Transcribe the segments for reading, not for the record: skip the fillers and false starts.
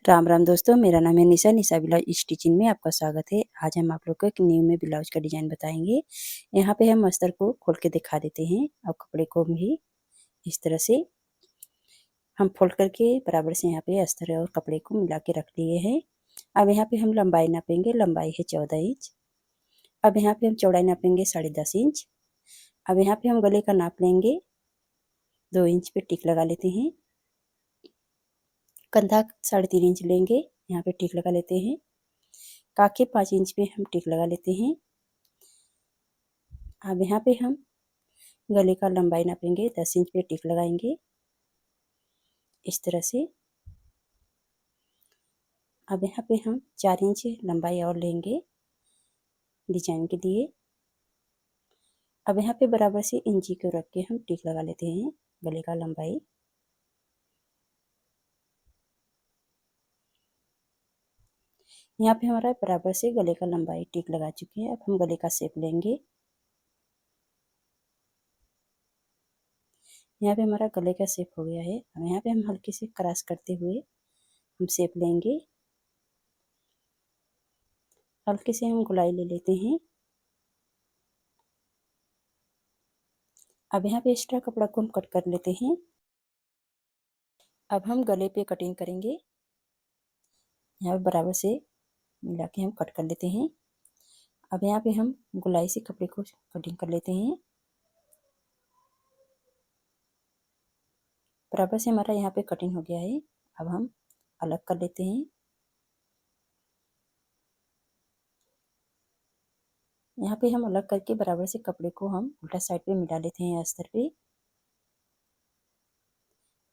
राम राम दोस्तों, मेरा नाम है निशा। निशा ब्लाउज स्टिचिंग में आपका स्वागत है। आज हम आप लोग को एक न्यू में ब्लाउज का डिजाइन बताएंगे। यहाँ पे हम अस्तर को खोल के दिखा देते हैं और कपड़े को भी इस तरह से हम फोल्ड करके बराबर से यहाँ पे अस्तर और कपड़े को मिला के रख लिए हैं। अब यहाँ पे हम लंबाई नापेंगे। लंबाई है 14 इंच। अब यहाँ पे हम चौड़ाई नापेंगे 10.5 इंच। अब यहाँ पे हम गले का नाप लेंगे। 2 इंच पे टिक लगा लेते हैं। कंधा 3.5 इंच लेंगे, यहाँ पे टिक लगा लेते हैं। काखे 5 इंच पे हम टिक लगा लेते हैं। अब यहाँ पे हम गले का लंबाई नापेंगे। 10 इंच पे टिक लगाएंगे इस तरह से। अब यहाँ पे हम 4 इंच लंबाई और लेंगे डिजाइन के लिए। अब यहाँ पे बराबर से इंची को रख के हम टिक लगा लेते हैं गले का लंबाई। यहाँ पे हमारा बराबर से गले का लंबाई टिक लगा चुके हैं। अब हम गले का शेप लेंगे। यहाँ पे हमारा गले का शेप हो गया है। अब यहाँ पे हम हल्के से क्रॉस करते हुए हम शेप लेंगे। हल्के से हम गोलाई ले लेते हैं। अब यहाँ पे एक्स्ट्रा कपड़ा को हम कट कर लेते हैं। अब हम गले पे कटिंग करेंगे। यहाँ पे बराबर से मिला के हम कट कर लेते हैं। अब यहाँ पे हम गोलाई से कपड़े को कटिंग कर लेते हैं। बराबर से हमारा यहाँ पे कटिंग हो गया है। अब हम अलग कर लेते हैं। यहाँ पे हम अलग करके बराबर से कपड़े को हम उल्टा साइड पे मिला लेते हैं अस्तर पे।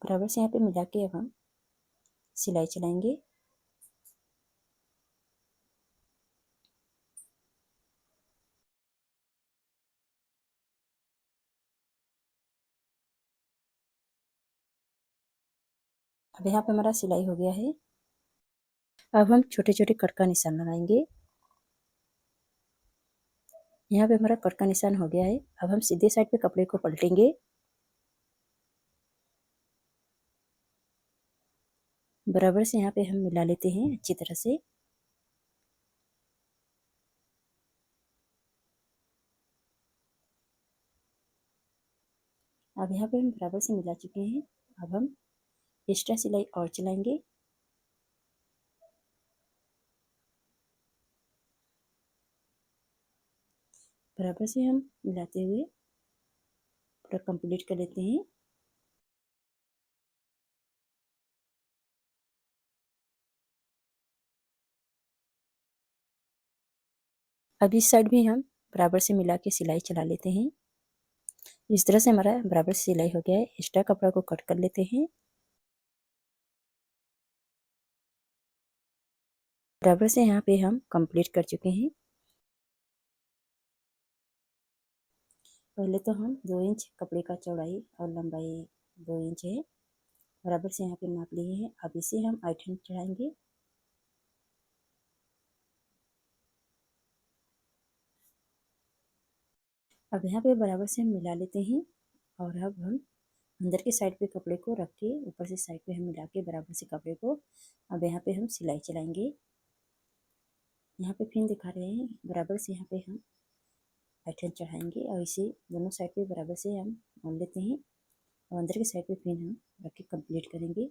बराबर से यहाँ पे मिला के अब हम सिलाई चलाएंगे। अब यहाँ पे हमारा सिलाई हो गया है। अब हम छोटे छोटे कट का निशान लगाएंगे। यहाँ पे हमारा कट का निशान हो गया है। अब हम सीधे साइड पे कपड़े को पलटेंगे। बराबर से यहाँ पे हम मिला लेते हैं अच्छी तरह से। अब यहाँ पे हम बराबर से मिला चुके हैं। अब हम एक्स्ट्रा सिलाई और चलाएंगे। बराबर से हम मिलाते हुए पूरा कंप्लीट कर लेते हैं। अब इस साइड भी हम बराबर से मिला के सिलाई चला लेते हैं। इस तरह से हमारा बराबर से सिलाई हो गया है। एक्स्ट्रा कपड़ा को कट कर लेते हैं। बराबर से यहाँ पे हम कंप्लीट कर चुके हैं। पहले तो हम 2 इंच कपड़े का चौड़ाई और लंबाई 2 इंच है, बराबर से यहाँ पे नाप लिए हैं। अब इसे हम आइटन चढ़ाएंगे। अब यहाँ पे बराबर से हम मिला लेते हैं। और अब हम अंदर के साइड पे कपड़े को रख के ऊपर से साइड पे हम मिला के बराबर से कपड़े को अब यहाँ पे हम सिलाई चलाएंगे। यहाँ पे फिर दिखा रहे हैं बराबर से यहाँ पे हम पैटर्न चढ़ाएंगे और इसे दोनों साइड पे बराबर से हम मोड़ लेते हैं और अंदर के साइड पे फिर हम रख के कंप्लीट करेंगे।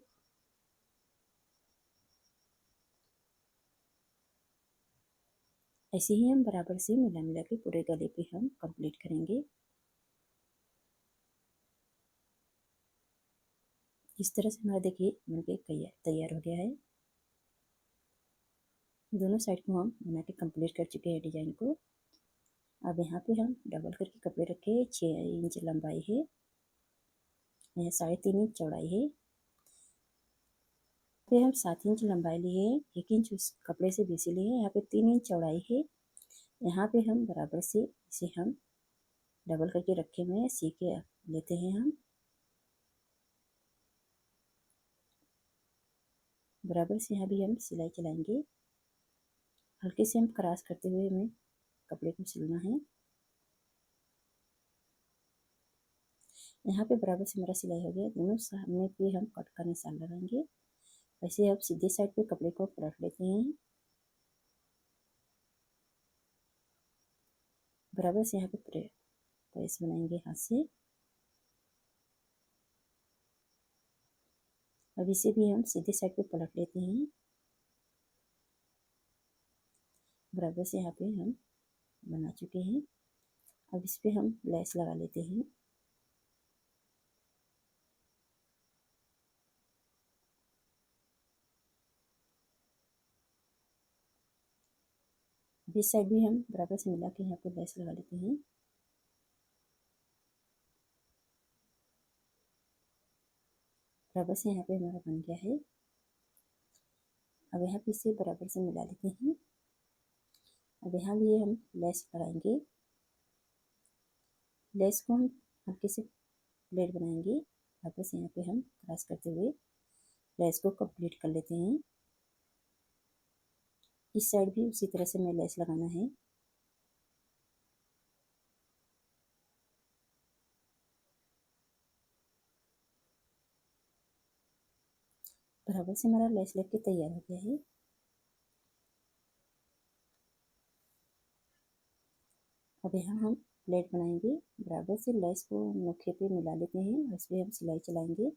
ऐसे ही हम बराबर से मिला मिला के पूरे गले पे हम कंप्लीट करेंगे। इस तरह से हमारा देखिए बनके तैयार हो गया है। दोनों साइड को हम बना के कंप्लीट कर चुके हैं डिजाइन को। अब यहाँ पे हम डबल करके कपड़े रखे। 6 इंच लंबाई है, यहाँ 3.5 इंच चौड़ाई है। पे हम 7 इंच लंबाई लिए हैं, 1 इंच उस कपड़े से बेसी लिए हैं। यहाँ पे 3 इंच चौड़ाई है। यहाँ पे हम बराबर से इसे हम डबल करके रखे हुए हैं, सी के लेते हैं हम। बराबर से यहाँ भी हम सिलाई चलाएंगे। हल्के से हम क्रॉस करते हुए हमें कपड़े को सिलना है। यहाँ पे बराबर से हमारा सिलाई हो गया। दोनों सामने पे हम कट का निशान लगाएंगे ऐसे अब सीधे साइड पे कपड़े को पलट लेते हैं। बराबर से यहाँ पे प्रेस बनाएंगे हाथ से। अब इसे भी हम सीधे साइड पे पलट लेते हैं। बराबर से यहाँ पे हम बना चुके हैं। अब इस पे हम लेस लगा लेते हैं। अब इस साइड भी हम बराबर से मिला के यहाँ पे लेस लगा लेते हैं। बराबर से यहाँ पे हमारा बन गया है। अब यहाँ पे इसे बराबर से मिला लेते हैं। अब यहाँ भी हम लेस लगाएंगे। लेस को हम हल्के से प्लेट बनाएंगे। बराबर से यहाँ पे हम क्रॉस करते हुए लेस को कंप्लीट कर लेते हैं। इस साइड भी उसी तरह से हमें लेस लगाना है। बराबर से हमारा लेस लग के तैयार हो गया है। अब यहाँ हम प्लेट बनाएंगे। बराबर से लेस को नोखे पे मिला लेते हैं और इस पर हम सिलाई चलाएंगे।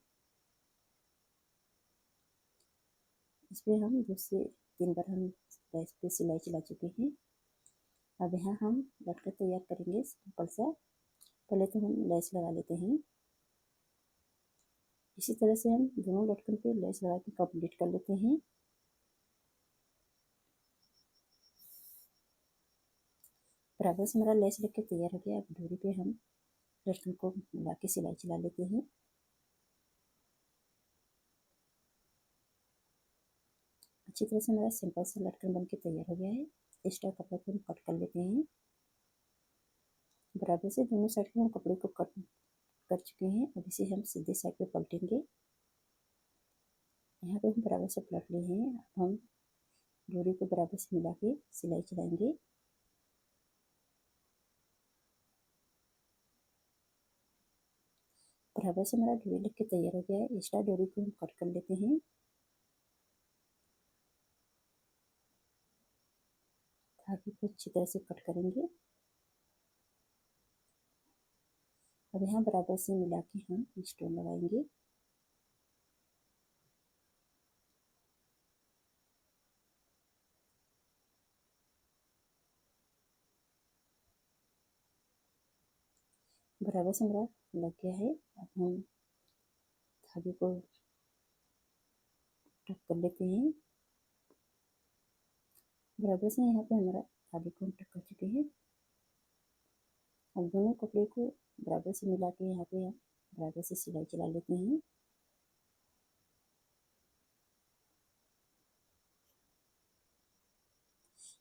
इस पर हम 2 से 3 बार हम लेस पे सिलाई चला चुके हैं। अब यहाँ हम लटकन तैयार करेंगे सिंपल सा। पहले तो हम लेस लगा लेते हैं। इसी तरह से हम दोनों लटकन पे लेस लगा के कंप्लीट कर लेते हैं। बराबर से हमारा लेस लग के तैयार हो गया। अब डोरी पे हम लटकन को मिला के सिलाई चला लेते हैं। अच्छी तरह से हमारा सिंपल सा लटकन बन के तैयार हो गया है। एक्स्ट्रा कपड़े को हम कट कर लेते हैं। बराबर से दोनों साइड के हम कपड़े को कट कर चुके हैं। अब इसे हम सीधे साइड पे पलटेंगे। यहाँ पे हम बराबर से पलट लिए हैं। अब हम डोरी को बराबर से मिला के सिलाई चलाएंगे। बराबर से हमारा डोरी लग के तैयार हो गया है। एक्स्ट्रा डोरी को हम कट कर लेते हैं। धागे को अच्छी तरह से कट करेंगे। अब यहाँ बराबर से मिला के हम स्टोन लगाएंगे। बराबर से हमारा लग गया है। अब हम धागे को टक कर लेते हैं। बराबर से यहाँ पे हमारा धागे को हम टक कर चुके हैं। अब दोनों कपड़े को बराबर से मिला के यहाँ पे हम बराबर से सिलाई चला लेते हैं।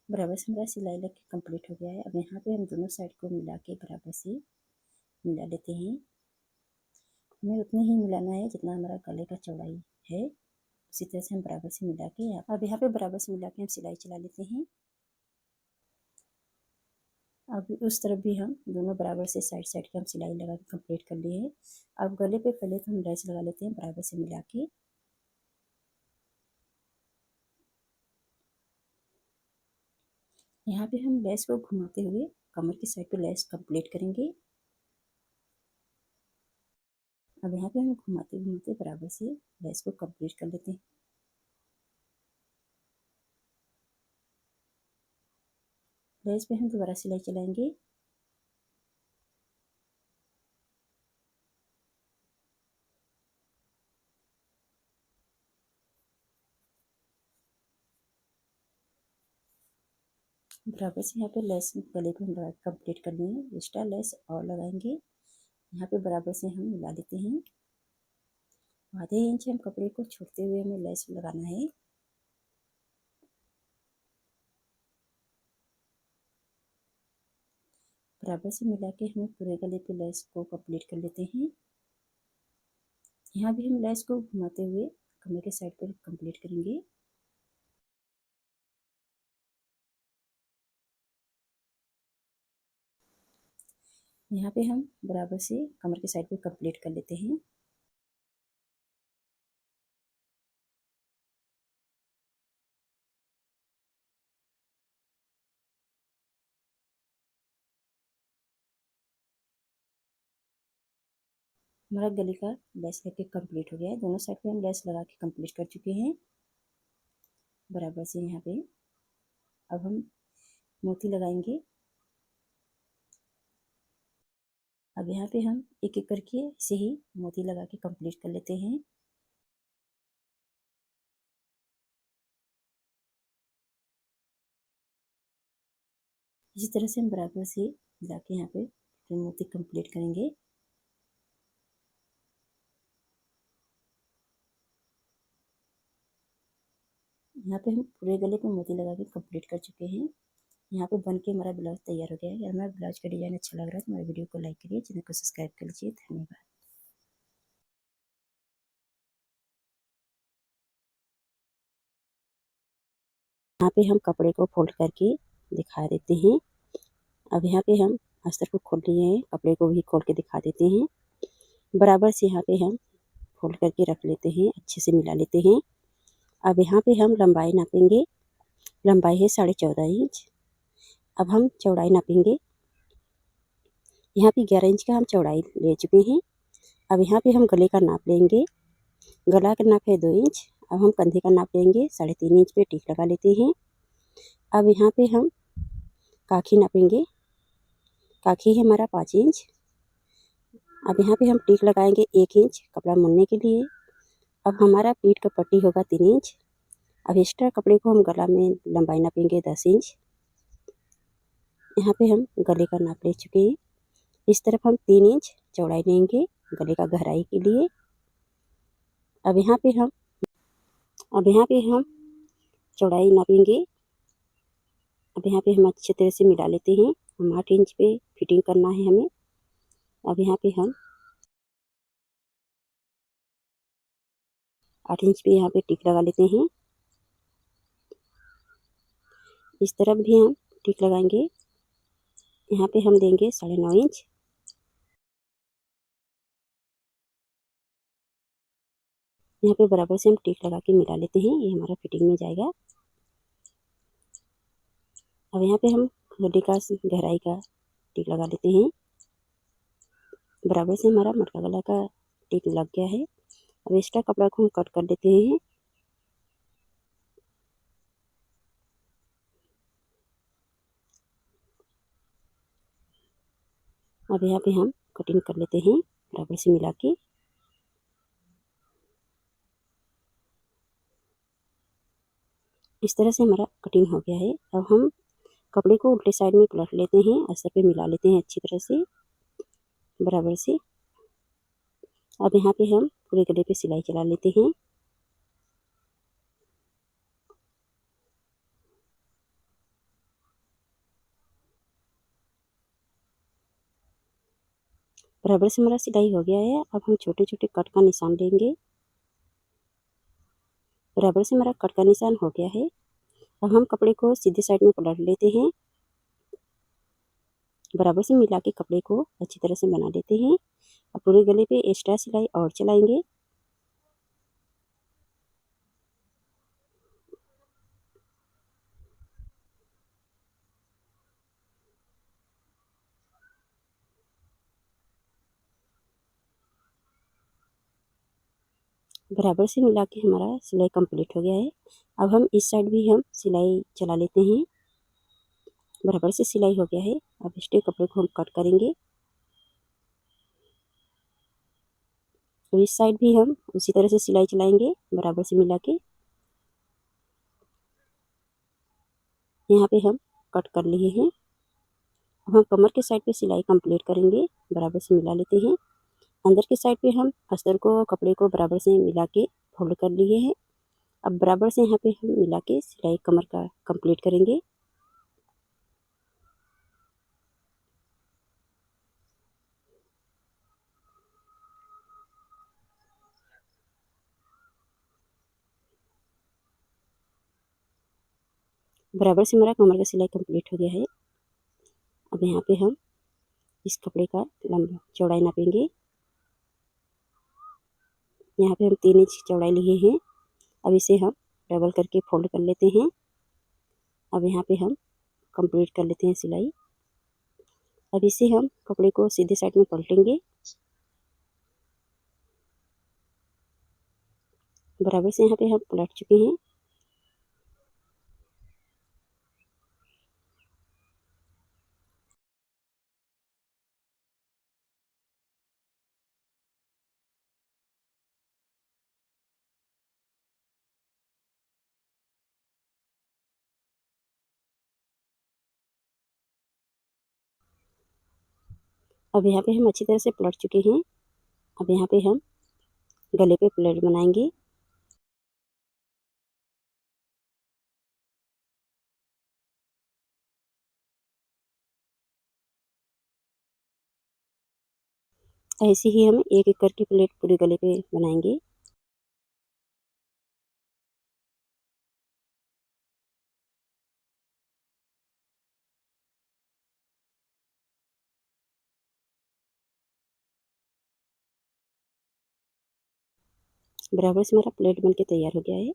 बराबर से हमारा सिलाई लग के कम्प्लीट हो गया है। अब यहाँ पे हम दोनों साइड को मिला के बराबर से मिला लेते हैं। हमें उतनी ही मिलाना है जितना हमारा गले का चौड़ाई है। उसी तरह से हम बराबर से मिला के अब यहाँ पे बराबर से मिला के हम सिलाई चला लेते हैं। अब उस तरफ भी हम दोनों बराबर से साइड साइड के हम सिलाई लगा के कंप्लीट कर लिए हैं। अब गले पे पहले तो हम लेस लगा लेते हैं बराबर से मिला के। यहाँ पे हम लेस को घुमाते हुए कमर की साइड पे लेस कंप्लीट करेंगे। अब यहाँ पे हम घुमाते घुमाते बराबर से लेस को कंप्लीट कर लेते हैं। लेस पे हम दोबारा सिलाई चलाएंगे। बराबर से यहाँ पे लेस गले पे हम लगा कंप्लीट कर लिए हैं। एक्स्ट्रा लेस और लगाएंगे। यहाँ पे बराबर से हम मिला लेते हैं। आधे इंच हम कपड़े को छोड़ते हुए हमें लेस लगाना है। बराबर से मिला के हम पूरे गले पे लेस को कंप्लीट कर लेते हैं। यहाँ भी हम लेस को घुमाते हुए कमर के साइड पे कंप्लीट करेंगे। यहाँ पे हम बराबर से कमर के साइड पे कंप्लीट कर लेते हैं। हमारा गले का लेस करके कंप्लीट हो गया है। दोनों साइड पे हम लेस लगा के कंप्लीट कर चुके हैं बराबर से। यहाँ पे अब हम मोती लगाएंगे। अब यहाँ पे हम एक एक करके इसे ही मोती लगा के कंप्लीट कर लेते हैं। इसी तरह से हम बराबर से मिला के यहाँ पे मोती कंप्लीट करेंगे। यहाँ पे हम पूरे गले पे मोती लगा के कंप्लीट कर चुके हैं। यहाँ पे बन के हमारा ब्लाउज तैयार हो गया है। अगर हमारा ब्लाउज का डिजाइन अच्छा लग रहा है तो हमारे वीडियो को लाइक करिए, चैनल को सब्सक्राइब कर लीजिए। धन्यवाद। यहाँ पे हम कपड़े को फोल्ड करके दिखा देते हैं। अब यहाँ पे हम अस्तर को खोल लिए हैं, कपड़े को भी खोल के दिखा देते हैं। बराबर से यहाँ पे हम फोल्ड करके रख लेते हैं, अच्छे से मिला लेते हैं। अब यहाँ पे हम लंबाई नापेंगे। लंबाई है 14.5 इंच। अब हम चौड़ाई नापेंगे। यहाँ पे 11 इंच का हम चौड़ाई ले चुके हैं। अब यहाँ पे हम गले का नाप लेंगे। गला का नाप है 2 इंच। अब हम कंधे का नाप लेंगे, 3.5 इंच पे टिक लगा लेते हैं। अब यहाँ पे हम काखी नापेंगे। काखी है हमारा 5 इंच। अब यहाँ पे हम टिक लगाएंगे 1 इंच कपड़ा मुड़ने के लिए। अब हमारा पीठ का पट्टी होगा 3 इंच। अब एक्स्ट्रा कपड़े को हम गला में लंबाई नापेंगे 10 इंच। यहाँ पे हम गले का नाप ले चुके हैं। इस तरफ हम 3 इंच चौड़ाई लेंगे गले का गहराई के लिए। अब यहाँ पे हम चौड़ाई नापेंगे। अब यहाँ पे हम अच्छे तरह से मिला लेते हैं। हम 8 इंच पे फिटिंग करना है हमें। अब यहाँ पे हम 8 इंच पे यहाँ पे टिक लगा लेते हैं। इस तरफ भी हम टिक लगाएंगे। यहाँ पे हम देंगे 9.5 इंच। यहाँ पे बराबर से हम टिक लगा के मिला लेते हैं, ये हमारा फिटिंग में जाएगा। अब यहाँ पे हम गले का गहराई का टिक लगा लेते हैं। बराबर से हमारा मटका गला का टिक लग गया है। अब एक्स्ट्रा कपड़ा को हम कट कर देते हैं। अब यहाँ पे हम कटिंग कर लेते हैं बराबर से मिला के। इस तरह से हमारा कटिंग हो गया है। अब हम कपड़े को उल्टे साइड में पलट लेते हैं, अस्तर पे मिला लेते हैं अच्छी तरह से बराबर से। अब यहाँ पे हम पूरे गले पे सिलाई चला लेते हैं। बराबर से हमारा सिलाई हो गया है। अब हम छोटे छोटे कट का निशान लेंगे। बराबर से हमारा कट का निशान हो गया है। अब हम कपड़े को सीधे साइड में पलट लेते हैं। बराबर से मिला के कपड़े को अच्छी तरह से बना लेते हैं। अब पूरे गले पे एक्स्ट्रा सिलाई और चलाएंगे। बराबर से मिला के हमारा सिलाई कंप्लीट हो गया है। अब हम इस साइड भी हम सिलाई चला लेते हैं। बराबर से सिलाई हो गया है। अब एक्स्ट्रा कपड़े को हम कट करेंगे। तो इस साइड भी हम उसी तरह से सिलाई चलाएंगे बराबर से मिला के। यहाँ पे हम कट कर लिए हैं। अब हम कमर के साइड पे सिलाई कंप्लीट करेंगे। बराबर से मिला लेते हैं। अंदर के साइड पे हम अस्तर को कपड़े को बराबर से मिला के फोल्ड कर लिए हैं। अब बराबर से यहाँ पे हम मिला के सिलाई कमर का कंप्लीट करेंगे। बराबर से हमारा कमर का सिलाई कंप्लीट हो गया है। अब यहाँ पे हम इस कपड़े का लंबा चौड़ाई नापेंगे। यहाँ पे हम 3 इंच चौड़ाई लिए हैं। अब इसे हम डबल करके फोल्ड कर लेते हैं। अब यहाँ पे हम कंप्लीट कर लेते हैं सिलाई। अब इसे हम कपड़े को सीधे साइड में पलटेंगे। बराबर से यहाँ पे हम पलट चुके हैं। अब यहाँ पे हम अच्छी तरह से पलट चुके हैं। अब यहाँ पे हम गले पे प्लेट बनाएंगे। ऐसे ही हम एक एक करके प्लेट पूरे गले पे बनाएंगे। बराबर से हमारा प्लेट बनके तैयार हो गया है।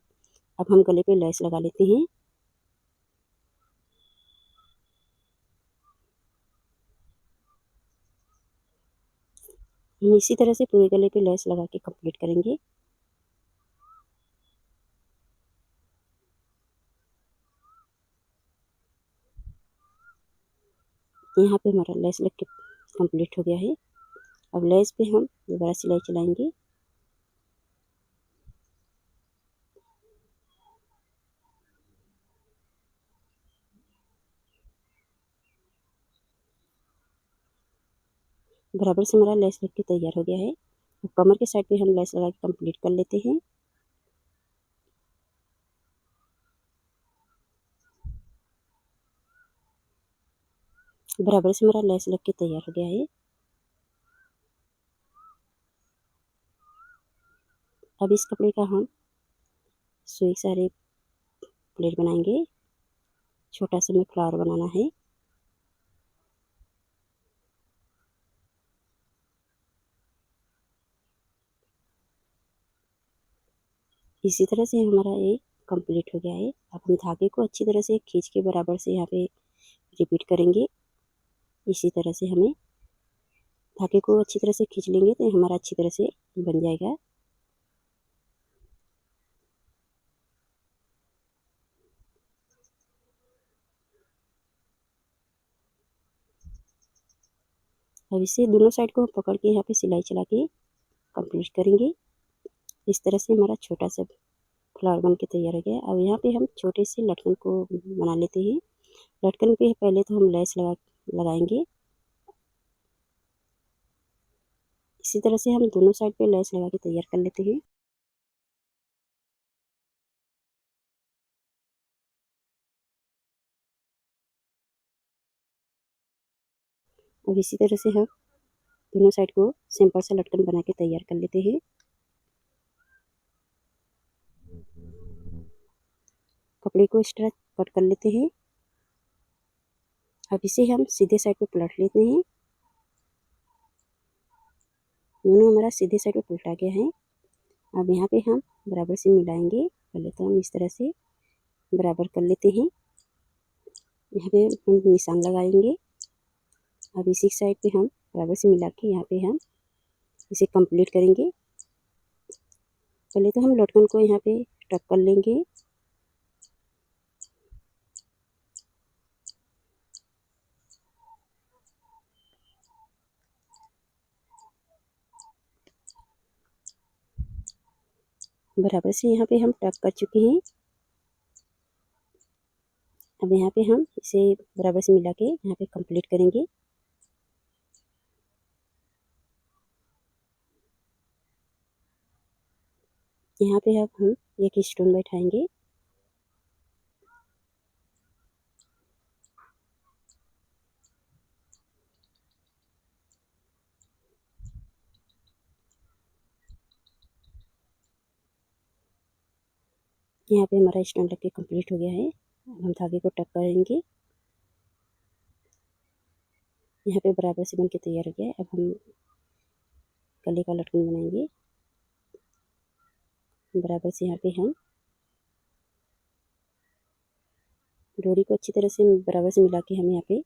अब हम गले पे लेस लगा लेते हैं। हम इसी तरह से पूरे गले पे लेस लगा के कंप्लीट करेंगे। यहाँ पे हमारा लेस लग के कंप्लीट हो गया है। अब लेस पे हम दोबारा सिलाई चलाएंगे। बराबर से हमारा लेस लग के तैयार हो गया है। अब कमर के साइड पे हम लेस लगा के कंप्लीट कर लेते हैं। बराबर से हमारा लेस लग के तैयार हो गया है। अब इस कपड़े का हम सुई सारे प्लेट बनाएंगे। छोटा सा हमें फ्लावर बनाना है। इसी तरह से हमारा ये कंप्लीट हो गया है। अब हम धागे को अच्छी तरह से खींच के बराबर से यहाँ पे रिपीट करेंगे। इसी तरह से हमें धागे को अच्छी तरह से खींच लेंगे तो हमारा अच्छी तरह से बन जाएगा। अब इसे दोनों साइड को पकड़ के यहाँ पे सिलाई चला के कंप्लीट करेंगे। इस तरह से हमारा छोटा सा फ्लावर बन के तैयार हो गया। अब यहाँ पे हम छोटे से लटकन को बना लेते हैं। लटकन पे पहले तो हम लेस लगाएंगे। इसी तरह से हम दोनों साइड पे लेस लगा के तैयार कर लेते हैं। अब इसी तरह से हम दोनों साइड को सिंपल सा लटकन बना के तैयार कर लेते हैं। कपड़े को इस तरह कट कर लेते हैं। अब इसे हम सीधे साइड पे पलट लेते हैं। दोनों हमारा सीधे साइड पे पलटा गया है। अब यहाँ पे हम बराबर से मिलाएंगे। पहले तो हम इस तरह से बराबर कर लेते हैं। यहाँ पे हम निशान लगाएंगे। अब इसी साइड पे हम बराबर से मिला के यहाँ पे हम इसे कंप्लीट करेंगे। पहले तो हम लटकन को यहाँ पे टक कर लेंगे। बराबर से यहाँ पे हम टक कर चुके हैं। अब यहाँ पे हम इसे बराबर से मिला के यहाँ पे कंप्लीट करेंगे। यहाँ पे अब हम एक स्टोन बैठाएंगे। यहाँ पे हमारा स्टोन लग के कंप्लीट हो गया है। अब हम धागे को टक करेंगे। यहाँ पे बराबर से बन के तैयार हो गया है। अब हम गले का लटकन बनाएंगे। बराबर से यहाँ पे हम डोरी को अच्छी तरह से बराबर से मिला के हम यहाँ पे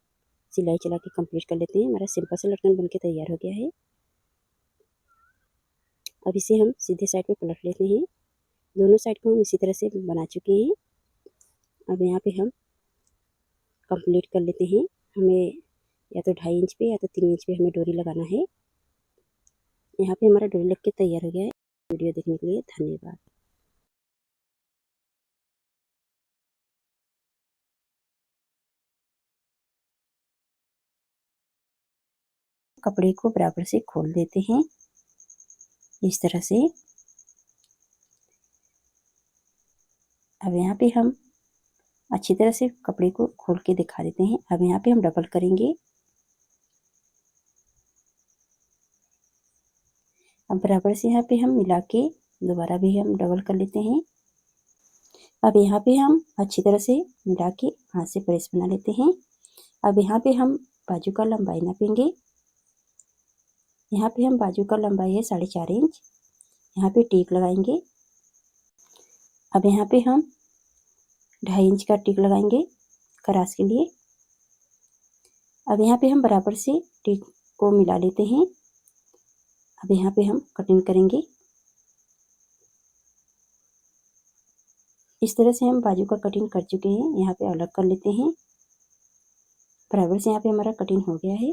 सिलाई चला के कंप्लीट कर लेते हैं। हमारा सिंपल सा लटकन बन के तैयार हो गया है। अब इसे हम सीधे साइड पे पलट लेते हैं। दोनों साइड को हम इसी तरह से बना चुके हैं। अब यहाँ पे हम कंप्लीट कर लेते हैं। हमें या तो 2.5 इंच पे या तो 3 इंच पे हमें डोरी लगाना है। यहाँ पे हमारा डोरी लग के तैयार हो गया है। वीडियो देखने के लिए धन्यवाद। कपड़े को बराबर से खोल देते हैं इस तरह से। अब यहाँ पे हम अच्छी तरह से कपड़े को खोल के दिखा देते हैं। अब यहाँ पे हम डबल करेंगे। अब बराबर से यहाँ पे हम मिला के दोबारा भी हम डबल कर लेते हैं। अब यहाँ पे हम अच्छी तरह से मिला के हाथ से प्रेस बना लेते हैं। अब यहाँ पे हम बाजू का लंबाई नापेंगे। यहाँ पे हम बाजू का लंबाई है 4.5 इंच। यहाँ पे टीक लगाएंगे। अब यहाँ पे हम 2.5 इंच का टीक लगाएंगे क्रास के लिए। अब यहाँ पे हम बराबर से टीक को मिला लेते हैं। अब यहाँ पे हम कटिंग करेंगे। इस तरह से हम बाजू का कटिंग कर चुके हैं। यहाँ पे अलग कर लेते हैं। बराबर से यहाँ पे हमारा कटिंग हो गया है।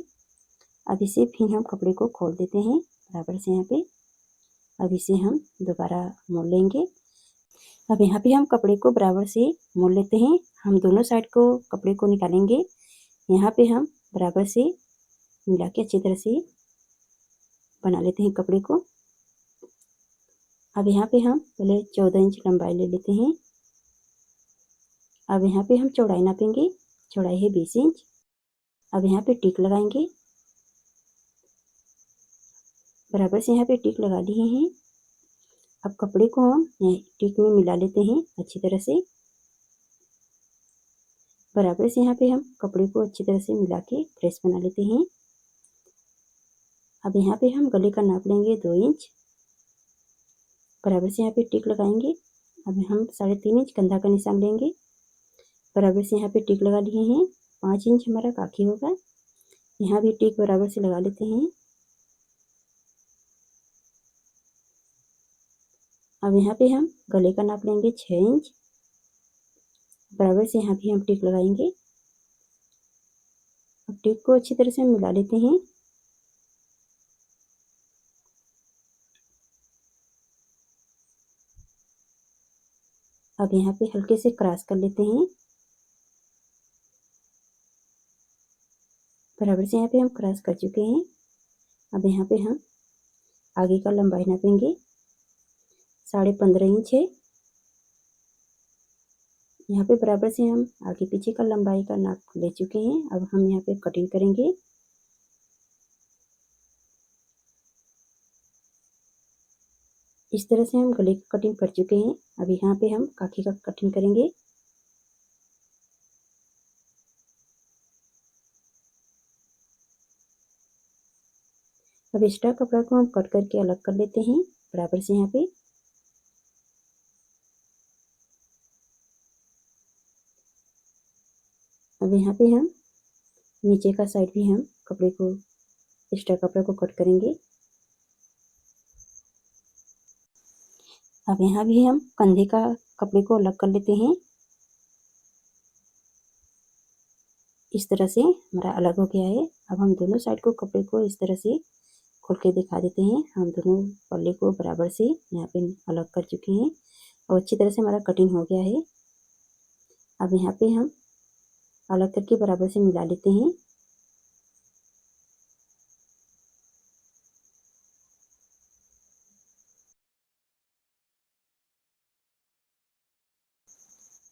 अब इसे फिर हम कपड़े को खोल देते हैं बराबर से यहाँ पे। अब इसे हम दोबारा मोड़ लेंगे। अब यहाँ पे हम कपड़े को बराबर से मोड़ लेते हैं। हम दोनों साइड को कपड़े को निकालेंगे। यहाँ पे हम बराबर से मिला के अच्छी तरह से बना लेते हैं कपड़े को। अब यहाँ पे हम पहले 14 इंच लंबाई ले लेते हैं। अब यहाँ पे हम चौड़ाई नापेंगे। चौड़ाई है 20 इंच। अब यहाँ पे टिक लगाएंगे। बराबर से यहाँ पे टिक लगा लिए हैं। अब कपड़े को हम टिक में मिला लेते हैं अच्छी तरह से। बराबर से यहाँ पे हम कपड़े को अच्छी तरह से मिला के प्रेस बना लेते हैं। अब यहाँ पे हम गले का नाप लेंगे 2 इंच। बराबर से यहाँ पे टिक लगाएंगे। अब हम 3.5 इंच कंधा का निशान लेंगे। बराबर से यहाँ पे टिक लगा लिए हैं। 5 इंच हमारा काखी होगा। यहाँ भी टिक बराबर से लगा लेते हैं। अब यहाँ पे हम गले का नाप लेंगे 6 इंच। बराबर से यहाँ भी हम टिक लगाएंगे। अब टिक को अच्छी तरह से मिला लेते हैं। अब यहाँ पे हल्के से क्रॉस कर लेते हैं। बराबर से यहाँ पे हम क्रॉस कर चुके हैं। अब यहाँ पे हम आगे का लंबाई नापेंगे। 15.5 इंच है। यहाँ पे बराबर से हम आगे पीछे का लंबाई का नाप ले चुके हैं। अब हम यहाँ पे कटिंग करेंगे। इस तरह से हम गले की कटिंग कर चुके हैं। अब यहाँ पे हम काखी का कटिंग करेंगे। अब एक्स्ट्रा कपड़ा को हम कट करके अलग कर लेते हैं बराबर से यहाँ पे। अब यहाँ पे हम नीचे का साइड भी हम कपड़े को एक्स्ट्रा कपड़ा को कट करेंगे। अब यहाँ भी हम कंधे का कपड़े को अलग कर लेते हैं। इस तरह से हमारा अलग हो गया है। अब हम दोनों साइड को कपड़े को इस तरह से खोल के दिखा देते हैं। हम दोनों पल्ले को बराबर से यहाँ पे अलग कर चुके हैं और अच्छी तरह से हमारा कटिंग हो गया है। अब यहाँ पे हम अलग करके बराबर से मिला लेते हैं।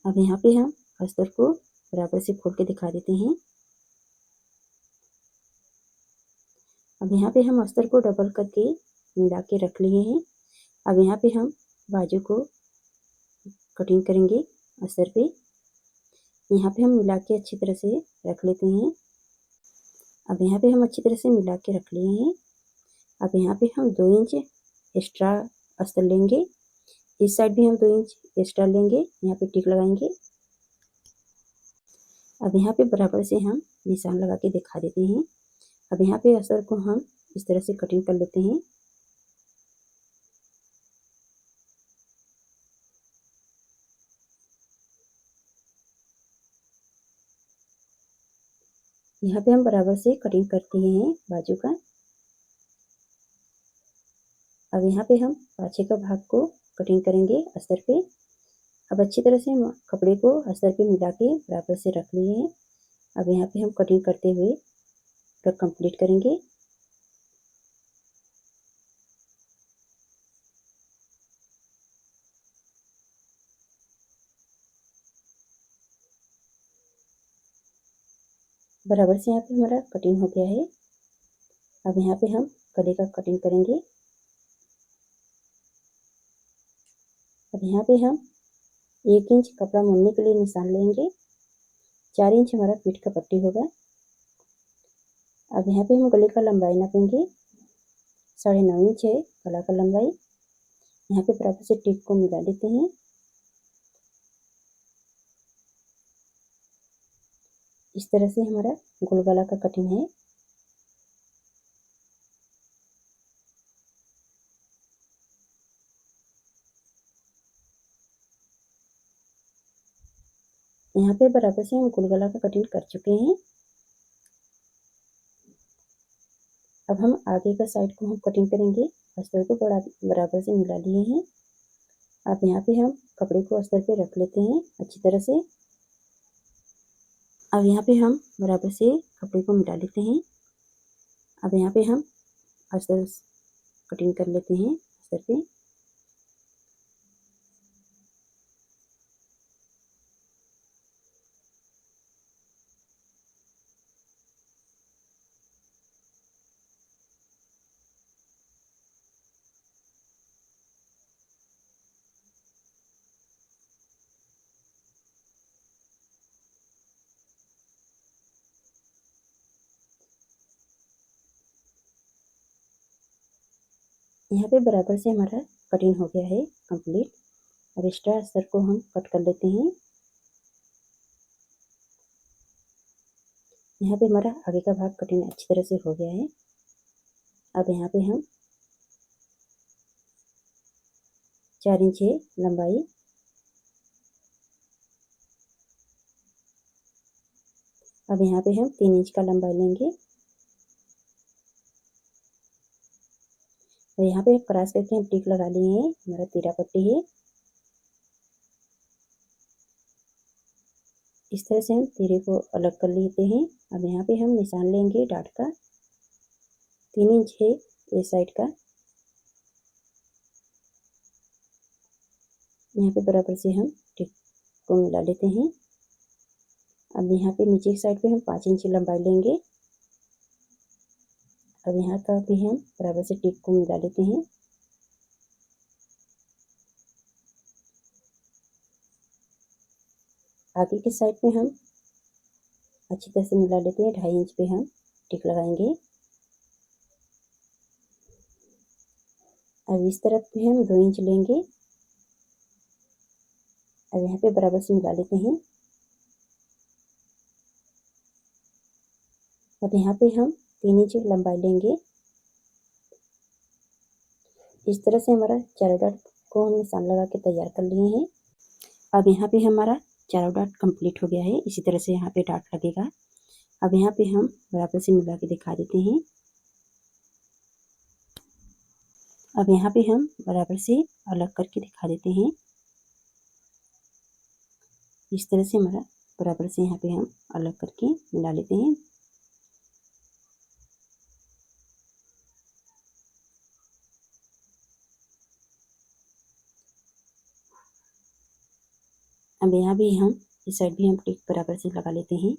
अब यहाँ पे हम अस्तर को बराबर से खोल के दिखा देते हैं। अब यहाँ पे हम अस्तर को डबल करके मिला के रख लिए हैं। अब यहाँ पे हम बाजू को कटिंग करेंगे अस्तर पे। यहाँ पे हम मिला के अच्छी तरह से रख लेते हैं। अब यहाँ पे हम अच्छी तरह से मिला के रख लिए हैं। अब यहाँ पे हम 2 इंच एक्स्ट्रा अस्तर लेंगे। इस साइड भी हम 2 इंच एक्स्ट्रा लेंगे। यहाँ पे टिक लगाएंगे। अब यहाँ पे बराबर से हम निशान लगा के दिखा देते हैं। अब यहाँ पे अस्तर को हम इस तरह से कटिंग कर लेते हैं। यहाँ पे हम बराबर से कटिंग करते हैं बाजू का। अब यहाँ पे हम पाछे का भाग को कटिंग करेंगे अस्तर पे। अब अच्छी तरह से हम कपड़े को अस्तर पे मिला के बराबर से रख लिए हैं। अब यहाँ पे हम कटिंग करते हुए फ्रॉक कंप्लीट करेंगे। बराबर से यहाँ पे हमारा कटिंग हो गया है। अब यहाँ पे हम गले का कटिंग करेंगे। अब यहाँ पे हम 1 इंच कपड़ा मोड़ने के लिए निशान लेंगे। 4 इंच हमारा पीठ का पट्टी होगा। अब यहाँ पे हम गले का लंबाई नापेंगे। 9.5 इंच है गला का लंबाई। यहाँ पे बराबर से टिप को मिला लेते हैं। इस तरह से हमारा गोल गला का कटिंग है। यहाँ पे बराबर से हम गोल गला का कटिंग कर चुके हैं। अब हम आगे का साइड को हम कटिंग करेंगे। अस्तर को बराबर से मिला लिए हैं। अब यहाँ पे हम कपड़े को अस्तर पे रख लेते हैं अच्छी तरह से। अब यहाँ पे हम बराबर से कपड़े को मिला लेते हैं। अब यहाँ पे हम अस्तर कटिंग कर लेते हैं अस्तर पे। यहाँ पे बराबर से हमारा कटिंग हो गया है कंप्लीट। अब एक्स्ट्रा अस्तर को हम कट कर लेते हैं। यहाँ पे हमारा आगे का भाग कटिंग अच्छी तरह से हो गया है। अब यहाँ पे हम 4 इंच है लंबाई। अब यहाँ पे हम 3 इंच का लंबाई लेंगे और यहाँ पे क्रॉस करके हम टिक लगा लिए हैं। हमारा तीरा पट्टी है। इस तरह से हम तीरे को अलग कर लेते हैं। अब यहाँ पे हम निशान लेंगे डाट का। 3 इंच है ये साइड का। यहाँ पे बराबर से हम टिक को मिला लेते हैं। अब यहाँ पे नीचे की साइड पे हम 5 इंच लंबाई लेंगे। अब यहाँ का भी हम बराबर से टिक को मिला लेते हैं। आगे की साइड पे हम अच्छी तरह से मिला लेते हैं। 2.5 इंच पे हम टिक लगाएंगे। अब इस तरफ भी हम 2 इंच लेंगे। अब यहाँ पे बराबर से मिला लेते हैं। अब यहाँ पे हम 3 इंच लंबाई लेंगे। इस तरह से हमारा चारों डाट को हम निशान लगा के तैयार कर लिए हैं। अब यहाँ पे हमारा चारों डाट कंप्लीट हो गया है। इसी तरह से यहाँ पे डाट लगेगा। अब यहाँ पे हम बराबर से मिला के दिखा देते हैं। अब यहाँ पे हम बराबर से अलग करके दिखा देते हैं। इस तरह से हमारा बराबर से यहाँ पे हम अलग करके मिला लेते हैं। अब यहाँ भी हम इस साइड भी हम टिक बराबर से लगा लेते हैं।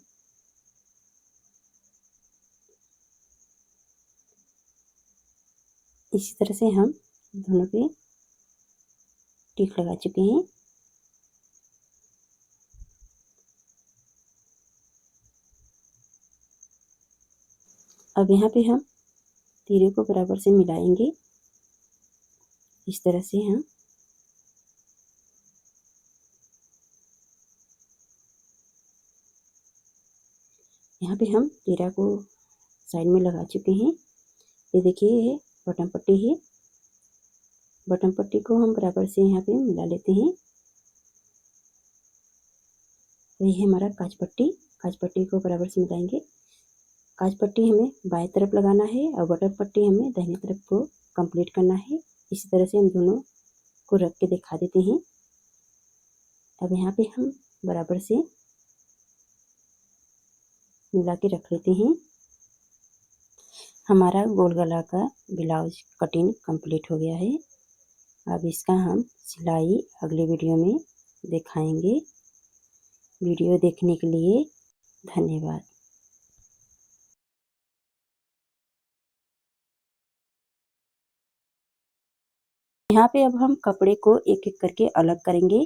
इसी तरह से हम दोनों पे टिक लगा चुके हैं। अब यहाँ पे हम तीरे को बराबर से मिलाएंगे। इस तरह से हम यहाँ पे हम तीरा को साइड में लगा चुके हैं। ये देखिए ये बटन पट्टी है। बटन पट्टी को हम बराबर से यहाँ पे मिला लेते हैं। ये है हमारा काज पट्टी। काज पट्टी को बराबर से मिलाएंगे। काज पट्टी हमें बाएं तरफ लगाना है और बटन पट्टी हमें दाहिनी तरफ को कंप्लीट करना है। इसी तरह से हम दोनों को रख के दिखा देते हैं। अब यहाँ पे हम बराबर से मिला के रख लेते हैं। हमारा गोल गला का ब्लाउज कटिंग कंप्लीट हो गया है। अब इसका हम सिलाई अगले वीडियो में दिखाएंगे। वीडियो देखने के लिए धन्यवाद। यहाँ पे अब हम कपड़े को एक एक करके अलग करेंगे।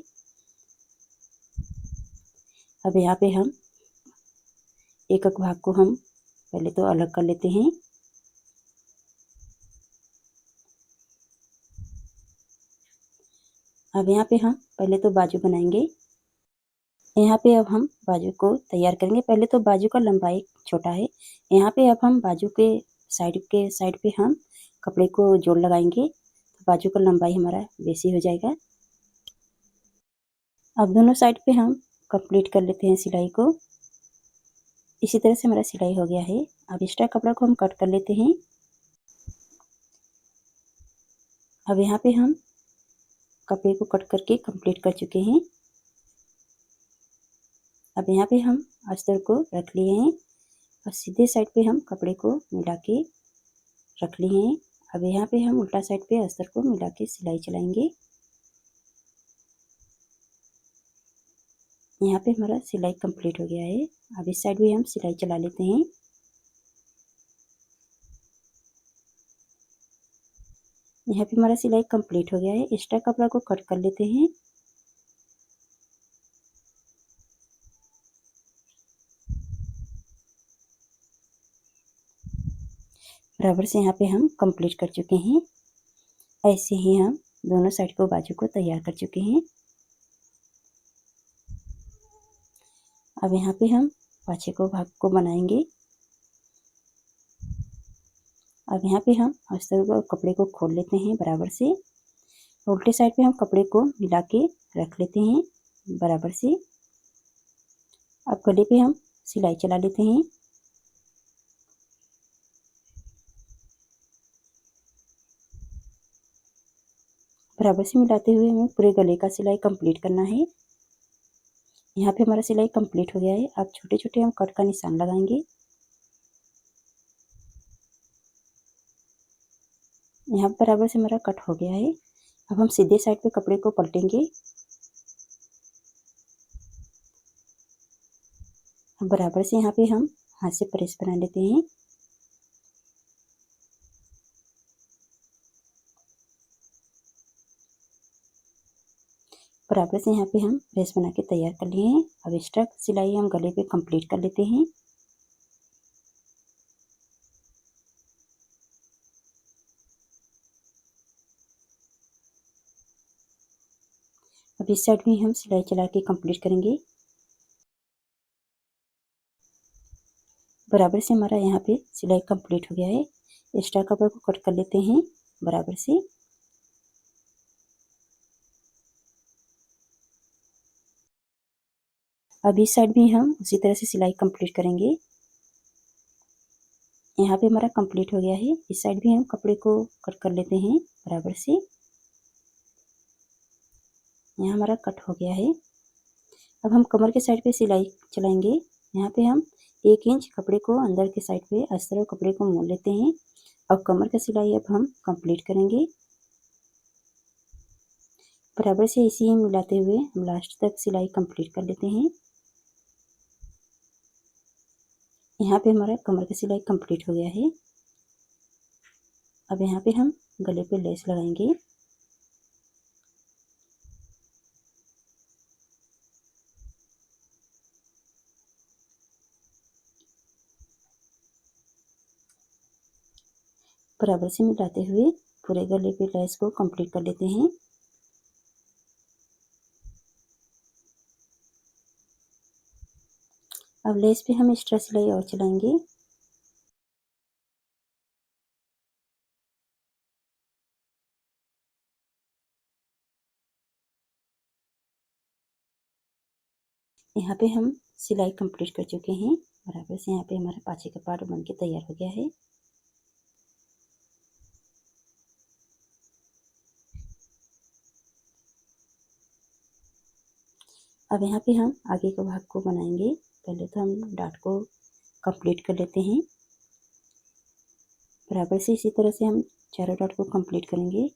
अब यहाँ पे हम एक एक भाग को हम पहले तो अलग कर लेते हैं। अब यहाँ पे हम पहले तो बाजू बनाएंगे। यहाँ पे अब हम बाजू को तैयार करेंगे। पहले तो बाजू का लंबाई छोटा है। यहाँ पे अब हम बाजू के साइड पे हम कपड़े को जोड़ लगाएंगे तो बाजू का लंबाई हमारा बेसी हो जाएगा। अब दोनों साइड पे हम कंप्लीट कर लेते हैं सिलाई को। इसी तरह से हमारा सिलाई हो गया है। अब एक्स्ट्रा कपड़ा को हम कट कर लेते हैं। अब यहाँ पे हम कपड़े को कट करके कंप्लीट कर चुके हैं। अब यहाँ पे हम अस्तर को रख लिए हैं और सीधे साइड पे हम कपड़े को मिला के रख लिए हैं। अब यहाँ पे हम उल्टा साइड पे अस्तर को मिला के सिलाई चलाएंगे। यहाँ पे हमारा सिलाई कंप्लीट हो गया है। अब इस साइड भी हम सिलाई चला लेते हैं। यहाँ पे हमारा सिलाई कंप्लीट हो गया है। एक्स्ट्रा कपड़ा को कट कर लेते हैं। बराबर से यहाँ पे हम कंप्लीट कर चुके हैं। ऐसे ही हम दोनों साइड को बाजू को तैयार कर चुके हैं। अब यहाँ पे हम पाछे को भाग को बनाएंगे। अब यहाँ पे हम अस्तर को कपड़े को खोल लेते हैं बराबर से। उल्टे साइड पे हम कपड़े को मिला के रख लेते हैं बराबर से। अब गले पे हम सिलाई चला लेते हैं। बराबर से मिलाते हुए हमें पूरे गले का सिलाई कंप्लीट करना है। यहाँ पे हमारा सिलाई कंप्लीट हो गया है। अब छोटे छोटे हम कट का निशान लगाएंगे। यहाँ बराबर से हमारा कट हो गया है। अब हम सीधे साइड पे कपड़े को पलटेंगे। अब बराबर से यहाँ पे हम हाथ से प्रेस बना लेते हैं। बराबर से यहाँ पे हम प्रेस बना के तैयार कर लिए हैं। अब एक्स्ट्रा सिलाई हम गले पे कंप्लीट कर लेते हैं। अब इस साइड भी हम सिलाई चला के कंप्लीट करेंगे। बराबर से हमारा यहाँ पे सिलाई कंप्लीट हो गया है। एक्स्ट्रा कपड़ा को कट कर लेते हैं बराबर से। अब इस साइड भी हम उसी तरह से सिलाई कंप्लीट करेंगे। यहाँ पे हमारा कंप्लीट हो गया है। इस साइड भी हम कपड़े को कट कर लेते हैं बराबर से। यहाँ हमारा कट हो गया है। अब हम कमर के साइड पे सिलाई चलाएंगे। यहाँ पे हम 1 इंच कपड़े को अंदर के साइड पे अस्तर और कपड़े को मोड़ लेते हैं। अब कमर का सिलाई अब हम कंप्लीट करेंगे। बराबर से इसी ही मिलाते हुए हम लास्ट तक सिलाई कंप्लीट कर लेते हैं। यहाँ पे हमारा कमर का सिलाई कंप्लीट हो गया है। अब यहाँ पे हम गले पे लेस लगाएंगे। बराबर से मिलाते हुए पूरे गले पे लेस को कंप्लीट कर लेते हैं। अब लेस पे हम एक्स्ट्रा सिलाई और चलाएंगे। यहाँ पे हम सिलाई कंप्लीट कर चुके हैं। बराबर से यहाँ पे हमारा पाछे का पार्ट बन के तैयार हो गया है। अब यहाँ पे हम आगे के भाग को बनाएंगे। पहले तो हम डाट को कंप्लीट कर लेते हैं। बराबर से इसी तरह से हम चारों डाट को कंप्लीट करेंगे।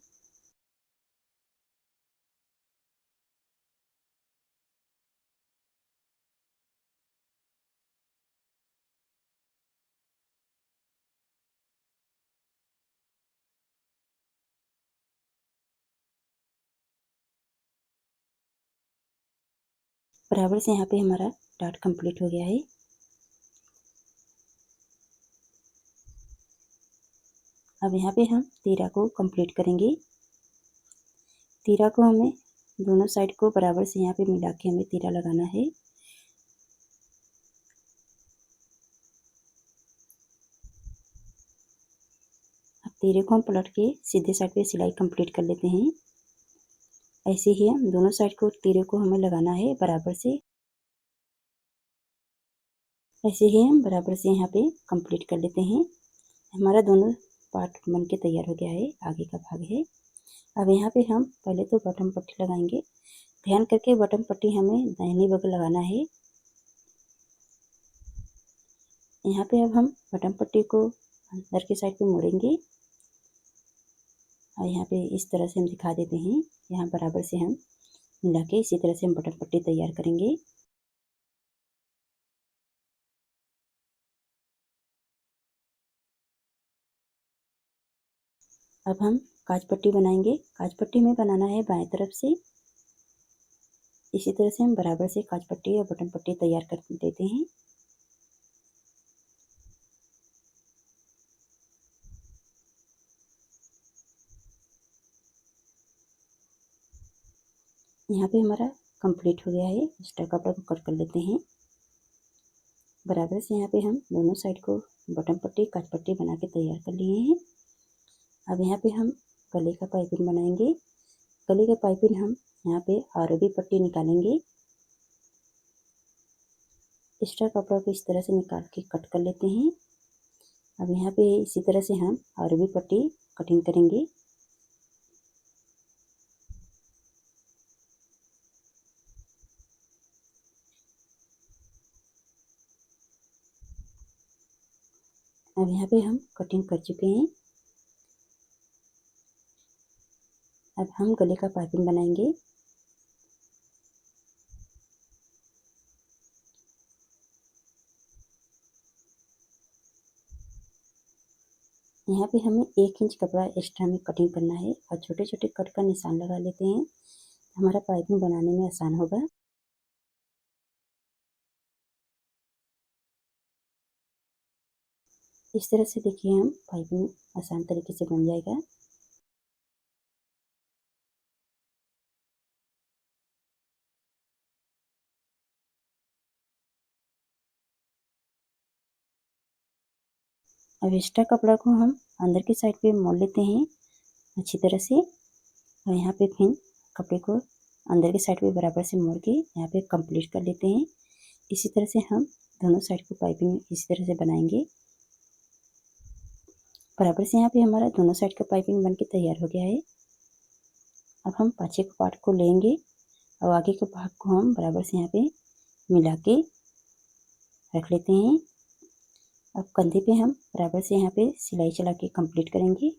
बराबर से यहाँ पे हमारा डाट कंप्लीट हो गया है। अब यहाँ पे हम तीरा को कंप्लीट करेंगे। तीरा को हमें दोनों साइड को बराबर से यहाँ पे मिला के हमें तीरा लगाना है। अब तीरे को हम पलट के सीधे साइड पे सिलाई कंप्लीट कर लेते हैं। ऐसे ही हम दोनों साइड को तीरे को हमें लगाना है बराबर से। ऐसे ही हम बराबर से यहाँ पे कंप्लीट कर लेते हैं। हमारा दोनों पार्ट बन के तैयार हो गया है। आगे का भाग है। अब यहाँ पे हम पहले तो बटन पट्टी लगाएंगे। ध्यान करके बटन पट्टी हमें दाहिनी बगल लगाना है। यहाँ पे अब हम बटन पट्टी को अंदर के साइड पे मोड़ेंगे और यहाँ पे इस तरह से हम दिखा देते हैं। यहाँ बराबर से हम मिला के इसी तरह से हम बटन पट्टी तैयार करेंगे। अब हम काज पट्टी बनाएंगे। काज पट्टी में बनाना है बाएं तरफ से। इसी तरह से हम बराबर से काज पट्टी और बटन पट्टी तैयार कर देते हैं। यहाँ पे हमारा कंप्लीट हो गया है। एक्स्ट्रा कपड़ा को कट कर लेते हैं। बराबर से यहाँ पे हम दोनों साइड को बटन पट्टी काज पट्टी बना के तैयार कर लिए हैं। अब यहाँ पे हम गले का पाइपिंग बनाएंगे। गले का पाइपिंग हम यहाँ पे आरबी पट्टी निकालेंगे। एक्स्ट्रा कपड़ा को इस तरह से निकाल के कट कर लेते हैं। अब यहाँ पे इसी तरह से हम आरबी पट्टी कटिंग करेंगे। अब यहाँ पे हम कटिंग कर चुके हैं। अब हम गले का पाइपिंग बनाएंगे। यहाँ पे हमें 1 इंच कपड़ा एक्स्ट्रा में कटिंग करना है और छोटे छोटे कट का निशान लगा लेते हैं। हमारा पाइपिंग बनाने में आसान होगा। इस तरह से देखिए हम पाइपिंग आसान तरीके से बन जाएगा। अब एक्स्ट्रा कपड़ा को हम अंदर की साइड पे मोड़ लेते हैं अच्छी तरह से और यहाँ पे फिर कपड़े को अंदर की साइड पे बराबर से मोड़ के यहाँ पे कंप्लीट कर लेते हैं। इसी तरह से हम दोनों साइड को पाइपिंग इसी तरह से बनाएंगे। बराबर से यहाँ पे हमारा दोनों साइड का पाइपिंग बन के तैयार हो गया है। अब हम पाछे के पार्ट को लेंगे और आगे के भाग को हम बराबर से यहाँ पे मिला के रख लेते हैं। अब कंधे पे हम बराबर से यहाँ पे सिलाई चला के कंप्लीट करेंगे।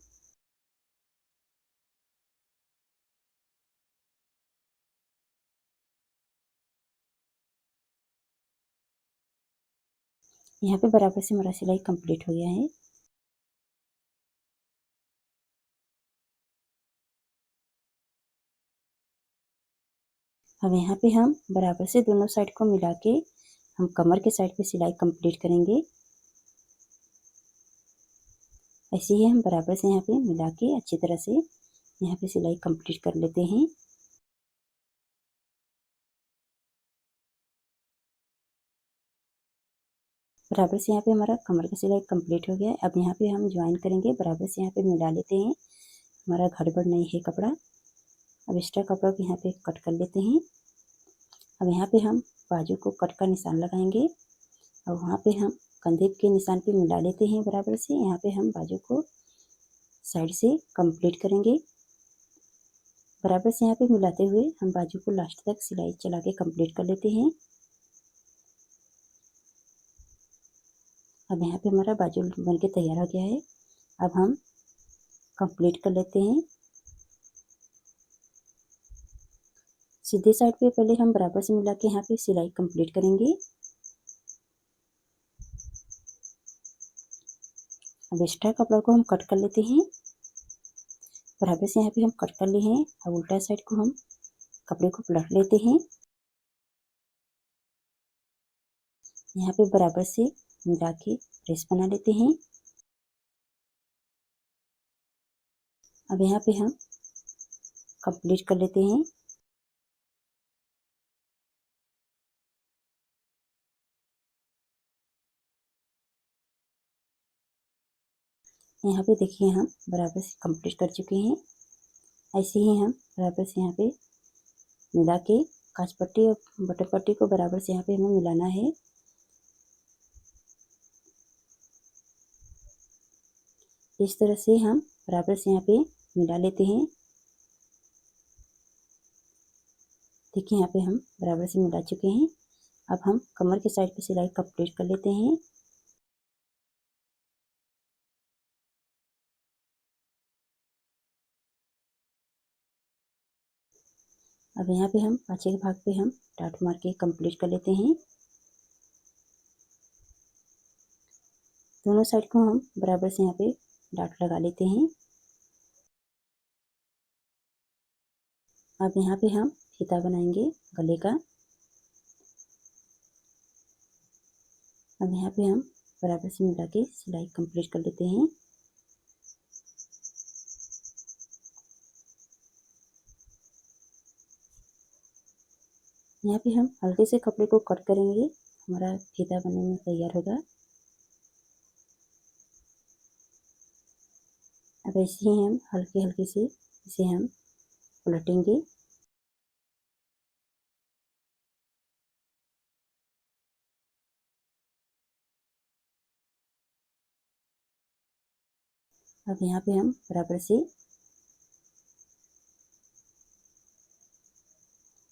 यहाँ पे बराबर से हमारा सिलाई कंप्लीट हो गया है। अब यहाँ पे हम बराबर से दोनों साइड को मिला के हम कमर के साइड पे सिलाई कंप्लीट करेंगे। ऐसे ही हम बराबर से यहाँ पे मिला के अच्छी तरह से यहाँ पे सिलाई कंप्लीट कर लेते हैं। बराबर से यहाँ पे हमारा कमर का सिलाई कंप्लीट हो गया है। अब यहाँ पे हम ज्वाइन करेंगे। बराबर से यहाँ पे मिला लेते हैं। हमारा गड़बड़ नहीं है कपड़ा। अब एक्स्ट्रा कपड़ा को यहाँ पे कट कर लेते हैं। अब यहाँ पे हम बाजू को कट का निशान लगाएंगे और वहाँ पे हम कंधे के निशान पे मिला लेते हैं बराबर से। यहाँ पे हम बाजू को साइड से कंप्लीट करेंगे। बराबर से यहाँ पे मिलाते हुए हम बाजू को लास्ट तक सिलाई चला के कंप्लीट कर लेते हैं। अब यहाँ पे हमारा बाजू बन के तैयार हो गया है। अब हम कंप्लीट कर लेते हैं। सीधी साइड पे पहले हम बराबर से मिला के यहाँ पे सिलाई कंप्लीट करेंगे। अब एक्स्ट्रा कपड़ा को हम कट कर लेते हैं। बराबर से यहाँ पे हम कट कर लिए हैं। अब उल्टा साइड को हम कपड़े को पलट लेते हैं। यहाँ पे बराबर से मिला के प्रेस बना लेते हैं। अब यहाँ पे हम कंप्लीट कर लेते हैं। यहाँ पे देखिए हम बराबर से कंप्लीट कर चुके हैं। ऐसे ही हम बराबर से यहाँ पे मिला के काज पट्टी और बटन पट्टी को बराबर से यहाँ पे हमें मिलाना है। इस तरह से हम बराबर से यहाँ पे मिला लेते हैं। देखिए यहाँ पे हम बराबर से मिला चुके हैं। अब हम कमर के साइड पे सिलाई कंप्लीट कर लेते हैं। अब यहाँ पे हम पाँचे के भाग पे हम डाट मार के कंप्लीट कर लेते हैं। दोनों साइड को हम बराबर से यहाँ पे डाट लगा लेते हैं। अब यहाँ पे हम फीता बनाएंगे गले का। अब यहाँ पे हम बराबर से मिला के सिलाई कंप्लीट कर लेते हैं। यहाँ पे हम हल्के से कपड़े को कट करेंगे, हमारा फीता बनने में तैयार होगा। अब ऐसे ही हम हल्के हल्के से इसे हम उलटेंगे। अब यहाँ पे हम बराबर से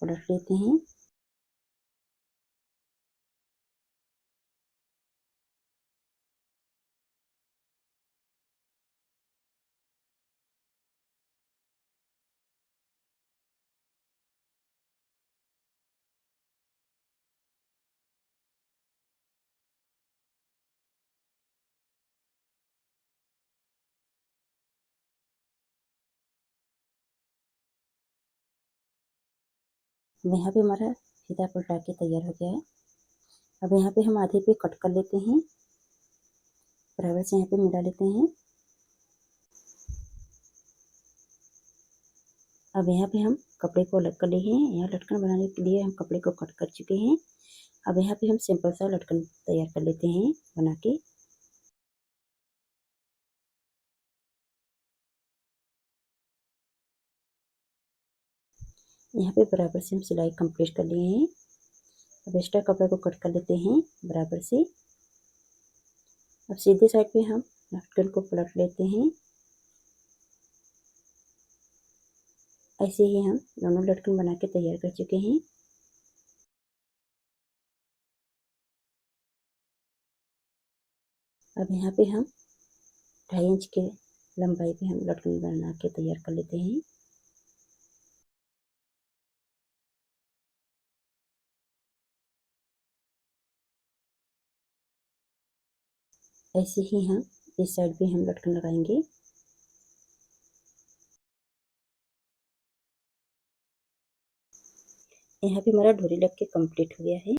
उलट लेते हैं। अब यहाँ पे हमारा फीता पलटा के तैयार हो गया है। अब यहाँ पे हम आधे पे कट कर लेते हैं। बराबर से यहाँ पे मिला लेते हैं। अब यहाँ पे हम कपड़े को अलग कर लिए हैं। यहाँ लटकन बनाने के लिए हम कपड़े को कट कर चुके हैं। अब यहाँ पे हम सिंपल सा लटकन तैयार कर लेते हैं बना के। यहाँ पे बराबर से हम सिलाई कंप्लीट कर लिए हैं। अब एक्स्ट्रा कपड़े को कट कर लेते हैं बराबर से। अब सीधे साइड पे हम लटकन को पलट लेते हैं। ऐसे ही हम दोनों लटकन बना के तैयार कर चुके हैं। अब यहाँ पे हम 2.5 इंच के लंबाई पे हम लटकन बना के तैयार कर लेते हैं। ऐसे ही हम इस साइड भी हम लटकन लगाएंगे। यहाँ पे हमारा डोरी लग के कंप्लीट हो गया है।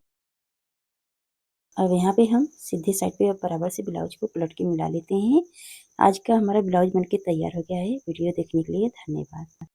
अब यहाँ पे हम सीधे साइड पे बराबर से ब्लाउज को पलट के मिला लेते हैं। आज का हमारा ब्लाउज बनके तैयार हो गया है। वीडियो देखने के लिए धन्यवाद।